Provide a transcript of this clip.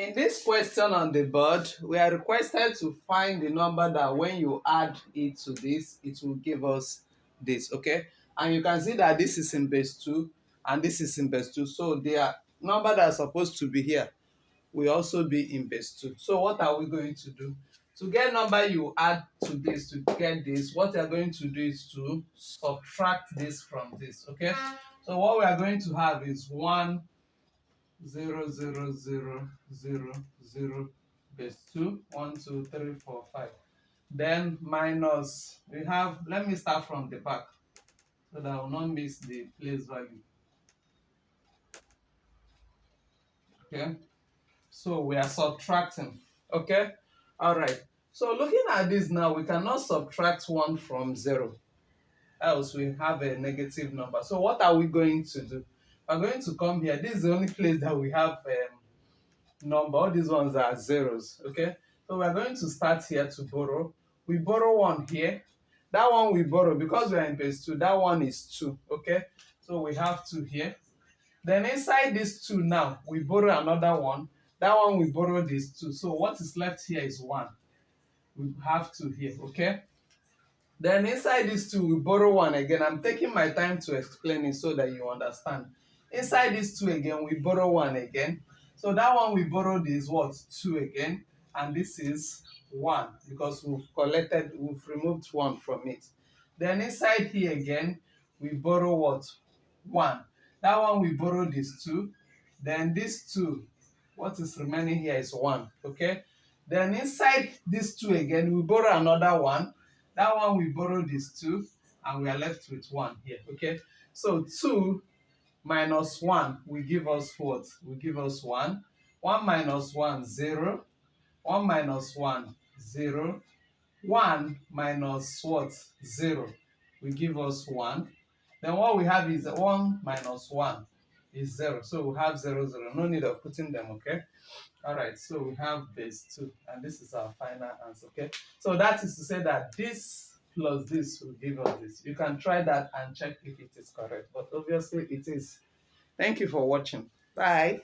In this question on the board, we are requested to find the number that when you add it to this, it will give us this, okay? And you can see that this is in base 2 and this is in base 2. So the number that is supposed to be here will also be in base 2. So what are we going to do? To get number you add to this, to get this, what you are going to do is to subtract this from this, okay? So what we are going to have is 1 0 0 0 0 0 base 2 1 2 3 4 5, then minus we have, let me start from the back so that I will not miss the place value. Okay, so we are subtracting. Okay, all right, so looking at this now, we cannot subtract 1 from 0, else we have a negative number. So what are we going to do? We're going to come here. This is the only place that we have number. All these ones are zeros. Okay, so we're going to start here to borrow. We borrow 1 here. That one we borrow because we are in base 2. That one is 2. Okay, so we have 2 here. Then inside this 2 now, we borrow another 1. That one we borrow this 2. So what is left here is 1. We have 2 here. Okay, then inside this 2 we borrow 1 again. I'm taking my time to explain it so that you understand. Inside this 2 again, we borrow 1 again. So that one we borrowed is what? 2 again. And this is 1 because we've removed 1 from it. Then inside here again, we borrow what? 1. That one we borrowed is 2. Then this 2, what is remaining here is 1. Okay. Then inside this 2 again, we borrow another 1. That one we borrowed is 2, and we are left with 1 here. Okay. So 2 minus 1 will give us what? Will give us 1. 1 minus 1, 0. 1 minus 1, 0. 1 minus what? 0 will give us 1. Then what we have is 1 minus 1 is 0. So we have 0, 0. No need of putting them, okay? All right, so we have base 2, and this is our final answer, okay? So that is to say that this plus this will give us this. You can try that and check if it is correct, but obviously it is. Thank you for watching. Bye.